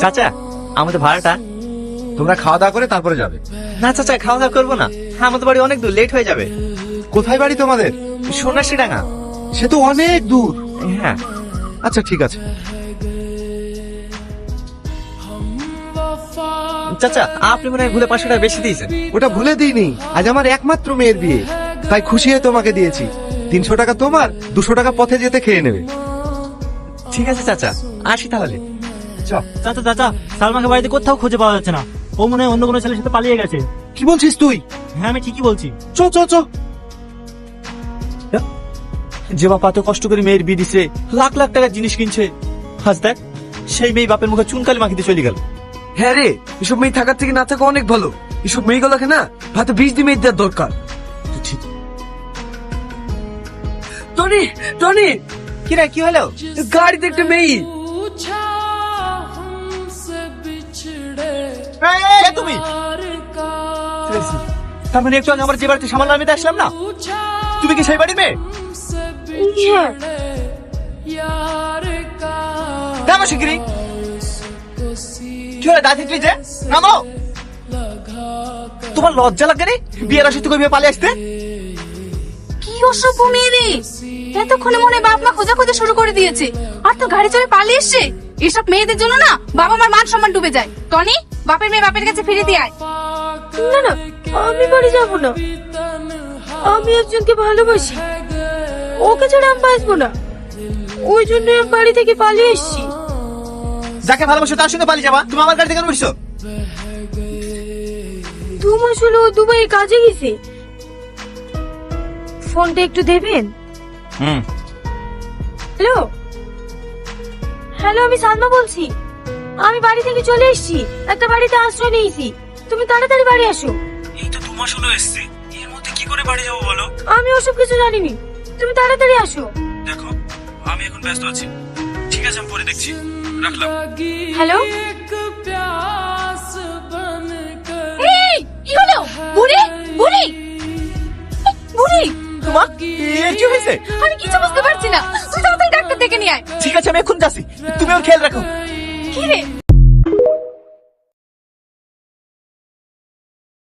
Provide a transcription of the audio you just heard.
চাচা আমাদের ভাড়াটা। তোমরা খাওয়া দাওয়া করে তারপরে যাবে? না চাচা, খাওয়া দাওয়া করবো না, আমাদের বাড়ি অনেক দূর, লেট হয়ে যাবে। কোথায় বাড়ি তোমাদের? সন্ন্যাসী ডাঙ্গা। সে তো অনেক দূর। হ্যাঁ আচ্ছা ঠিক আছে। চাচা, আপনি মনে হয় ভুলে 500 টাকা বেশি দিয়েছেন। ওটা ভুলে দিইনি, আজ আমার একমাত্র মেয়ের বিয়ে, তাই খুশি হয়ে তোমাকে দিয়েছি। 300 টাকা তোমার, 200 টাকা পথে যেতে খেয়ে নেবে। ঠিক আছে চাচা, আসি তাহলে। চাচা চাচা, সালমাকে বাড়িতে কোথাও খুঁজে পাওয়া যাচ্ছে না। ও মনে হয় অন্য কোনো ছেলের সাথে পালিয়ে গেছে। কি বলছিস তুই? হ্যাঁ আমি ঠিকই বলছি। চ চ চ। যে বাপ এত কষ্ট করে মেয়ের বিয়ে দিছে, লাখ লাখ টাকার জিনিস কিনছে, আজ দেখ সেই মেয়ে বাপের মুখে চুনকালি মাখিতে চলে গেল। হ্যাঁ রে, এসব মেয়ে থাকার থেকে না থাকা অনেক ভালো। এসব মেয়েগুলোকে না ভাতে বিষ দিয়ে মেয়ে দেওয়ার দরকার। ঠিক। টনি টনি, কি রে, কি হলো? গাড়িতে একটা মেয়ে। এই, তুমি তার মানে একটু আগে আমার যে বাড়িতে সামান্য আমি আসলাম না, তুমি কি সেই বাড়ির মেয়ে? নামো শিগগিরি। কি হলো দাদি, যে নামো। তোমার লজ্জা লাগে রে বিয়ের আসতে কই পালিয়ে আসতে? কি অসভ্য মেয়ে রে, এতক্ষণে মনে বাপ মা খোঁজা খোঁজা শুরু করে দিয়েছে, আর তো গাড়ি চড়ে পালিয়ে এসছে। এসব মেয়েদের জন্য না বাবা মার মান সম্মান ডুবে যায়। টনি, বাপের মেয়ে বাপের কাছে ফিরে দিয়ে আয়। না না, আমি বাড়ি যাব না। আমি একজনকে ভালোবাসি, ওকে ছাড়া আমি বাঁচবো না। ওই জন্য আমি বাড়ি থেকে পালিয়ে এসেছি। যাকে ভালোবাসো তার সঙ্গে পালিয়ে যাবা? তুমি আমার গাড়ি থেকে কেন উঠছো? 2 মাস হলো ও দুবাইয়ে কাজে গেছে। ফোনটা একটু দেবেন? হ্যালো হ্যালো, আমি সালমা বলছি। আমি বাড়ি থেকে চলে এসেছি, একটা বাড়িতে আশ্রয় নিয়েছি। তুমি তাড়াতাড়ি বাড়ি আসো। এই তো 2 মাস হলো এসছে, এর মধ্যে কি করে বাড়ি যাবো বলো? আমি ওসব কিছু জানিনি, তুমি তাড়াতাড়ি আসো। দেখো আমি এখন ব্যস্ত আছি, ঠিক আছে আমি পরে দেখছি, রাখলাম। হ্যালো, এই কি হলো? বুড়ি বুড়ি বুড়ি, তোমার কি হয়েছে? আমি কিছু বুঝতে পারছি না। তুই তাড়াতাড়ি ডাক্তার ডেকে নিয়ে আয়। ঠিক আছে, আমি এখন যাচ্ছি, তুমি ওর খেয়াল রাখো। কি রে?